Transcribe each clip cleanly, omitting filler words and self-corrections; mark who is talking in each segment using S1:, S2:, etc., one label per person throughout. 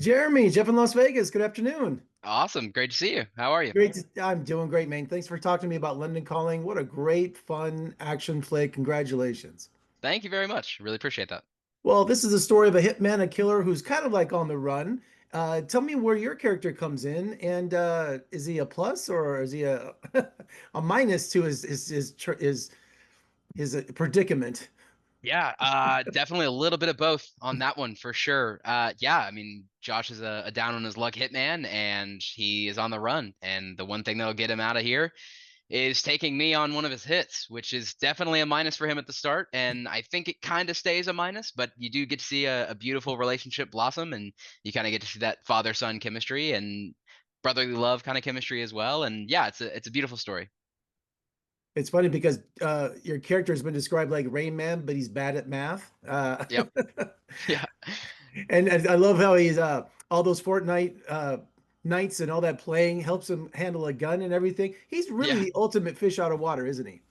S1: Jeremy, Jeff in Las Vegas. Good afternoon.
S2: Awesome. Great to see you. How are you?
S1: I'm doing great, man. Thanks for talking to me about London Calling. What a great, fun action flick. Congratulations.
S2: Thank you very much. Really appreciate that.
S1: Well, this is the story of a hitman, a killer who's kind of like on the run. Tell me where your character comes in, and is he a plus or is he a a minus to his predicament?
S2: Yeah, definitely a little bit of both on that one for sure. Yeah, I mean, Josh is a down on his luck hitman and he is on the run. And the one thing that'll get him out of here is taking me on one of his hits, which is definitely a minus for him at the start. And I think it kind of stays a minus, but you do get to see a beautiful relationship blossom and you kind of get to see that father son chemistry and brotherly love kind of chemistry as well. And yeah, it's a beautiful story.
S1: It's funny because your character has been described like Rain Man, but he's bad at math.
S2: Yep. Yeah.
S1: And I love how he's all those Fortnite nights and all that playing helps him handle a gun and everything. He's really
S2: Yeah.
S1: the ultimate fish out of water, isn't he?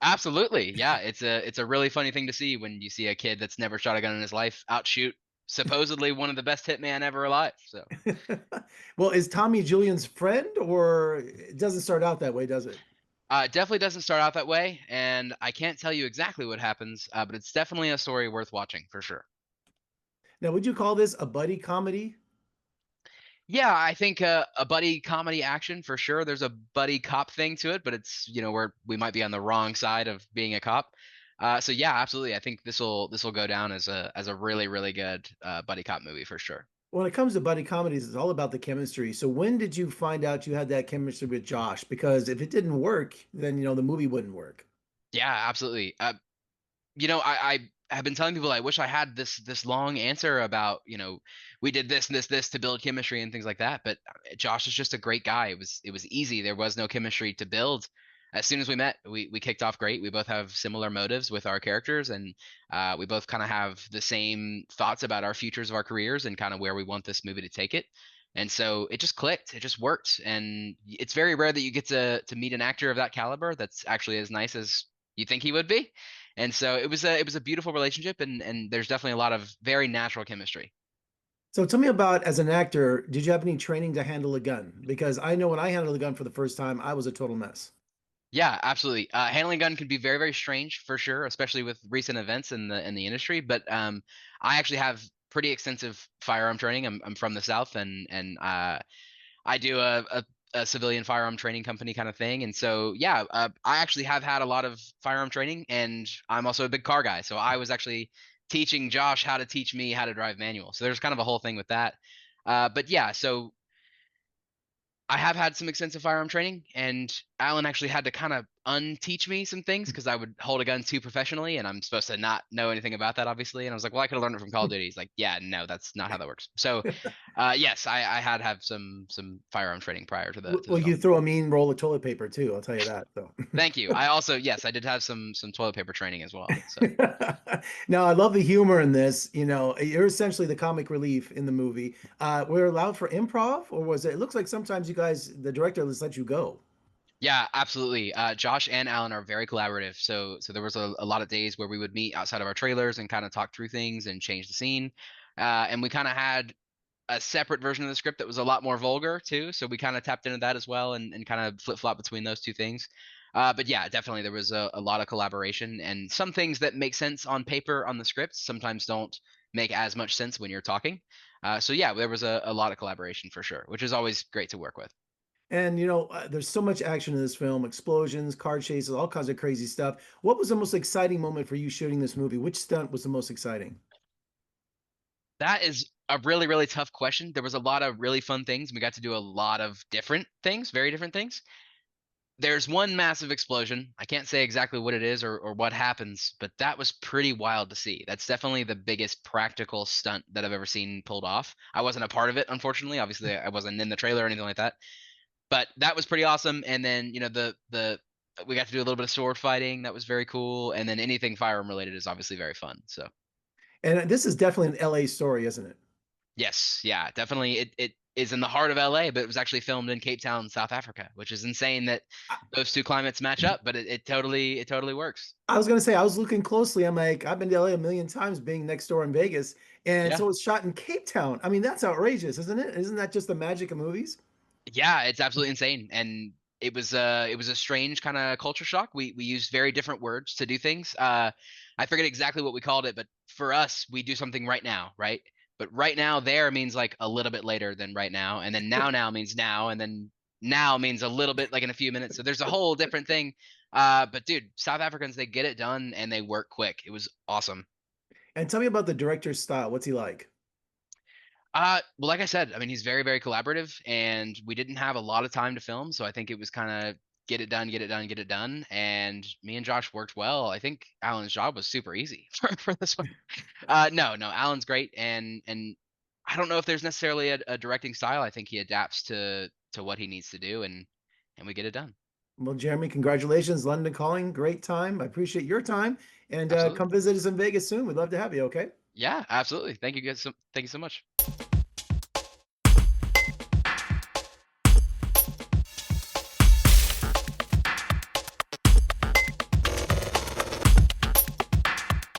S2: Absolutely. Yeah, it's a really funny thing to see when you see a kid that's never shot a gun in his life outshoot supposedly one of the best hitman ever alive. So,
S1: Well, is Tommy Julian's friend, or it doesn't start out that way, does it?
S2: it definitely doesn't start out that way, and I can't tell you exactly what happens, but it's definitely a story worth watching for sure.
S1: Now, would you call this a buddy comedy?
S2: Yeah, I think a buddy comedy action for sure. There's a buddy cop thing to it, but it's where we might be on the wrong side of being a cop. So yeah, absolutely. I think this will go down as a really really good buddy cop movie for sure.
S1: When it comes to buddy comedies, it's all about the chemistry. So when did you find out you had that chemistry with Josh? Because if it didn't work, then the movie wouldn't work.
S2: Yeah, absolutely. I have been telling people I wish I had this long answer about, we did this and this to build chemistry and things like that. But Josh is just a great guy. It was easy. There was no chemistry to build. As soon as we met, we kicked off great. We both have similar motives with our characters, and we both kind of have the same thoughts about our futures of our careers and kind of where we want this movie to take it. And so it just clicked. It just worked. And it's very rare that you get to meet an actor of that caliber that's actually as nice as you think he would be. And so it was a beautiful relationship, and there's definitely a lot of very natural chemistry.
S1: So tell me about, as an actor, did you have any training to handle a gun? Because I know when I handled a gun for the first time, I was a total mess.
S2: Yeah, absolutely. Handling a gun can be very very strange for sure, especially with recent events in the industry. But I actually have pretty extensive firearm training. I'm from the South, and I do a civilian firearm training company kind of thing. And so, yeah, I actually have had a lot of firearm training, and I'm also a big car guy. So I was actually teaching Josh how to teach me how to drive manual. So there's kind of a whole thing with that. But yeah, so I have had some extensive firearm training, and Alan actually had to kind of unteach me some things because I would hold a gun too professionally, and I'm supposed to not know anything about that, obviously. And I was like, well, I could have learned it from Call of Duty. He's like, yeah, no, that's not how that works. So, yes, I had have some firearm training prior to the
S1: Well,
S2: film.
S1: you throw a mean roll of toilet paper too, I'll tell you that. So.
S2: Thank you. I also, yes, I did have some toilet paper training as well. So.
S1: Now, I love the humor in this. You're essentially the comic relief in the movie. We're allowed for improv, or was it? It looks like sometimes you guys, the director, just let you go.
S2: Yeah, absolutely. Josh and Alan are very collaborative. So there was a lot of days where we would meet outside of our trailers and kind of talk through things and change the scene. And we kind of had a separate version of the script that was a lot more vulgar too. So we kind of tapped into that as well and kind of flip flop between those two things. But yeah, definitely there was a lot of collaboration and some things that make sense on paper on the script sometimes don't make as much sense when you're talking. So yeah, there was a lot of collaboration for sure, which is always great to work with.
S1: And there's so much action in this film, explosions, car chases, all kinds of crazy stuff. What was the most exciting moment for you shooting this movie? Which stunt was the most exciting?
S2: That is a really, really tough question. There was a lot of really fun things. We got to do a lot of different things, very different things. There's one massive explosion. I can't say exactly what it is or what happens, but that was pretty wild to see. That's definitely the biggest practical stunt that I've ever seen pulled off. I wasn't a part of it, unfortunately. Obviously, I wasn't in the trailer or anything like that. But that was pretty awesome. And then, the we got to do a little bit of sword fighting. That was very cool. And then anything firearm related is obviously very fun. So
S1: And this is definitely an LA story, isn't it?
S2: yes, yeah, definitely. It is in the heart of LA, but it was actually filmed in Cape Town, South Africa, which is insane that those two climates match up, but it totally works.
S1: I was gonna say I was looking closely. I'm like, I've been to LA a million times, being next door in Vegas, and
S2: Yeah.
S1: so it's shot in Cape Town. I mean, that's outrageous, isn't it? Isn't that just the magic of movies?
S2: Yeah, it's absolutely insane, and it was a strange kind of culture shock. We used very different words to do things. I forget exactly what we called it, but for us, we do something right now, right? But right now there means like a little bit later than right now, and then now means now, and then now means a little bit like in a few minutes. So there's a whole different thing. But dude, South Africans, they get it done and they work quick. It was awesome.
S1: And tell me about the director's style. What's he like?
S2: Well, like I said, I mean, he's very, very collaborative, and we didn't have a lot of time to film, so I think it was kind of get it done, get it done, get it done. And me and Josh worked well. I think Alan's job was super easy for this one. No, Alan's great, and I don't know if there's necessarily a directing style. I think he adapts to what he needs to do, and we get it done.
S1: Well, Jeremy, congratulations, London Calling. Great time. I appreciate your time, and
S2: Absolutely.
S1: come visit us in Vegas soon. We'd love to have you. Okay.
S2: Yeah, absolutely. Thank you guys. Thank you so much.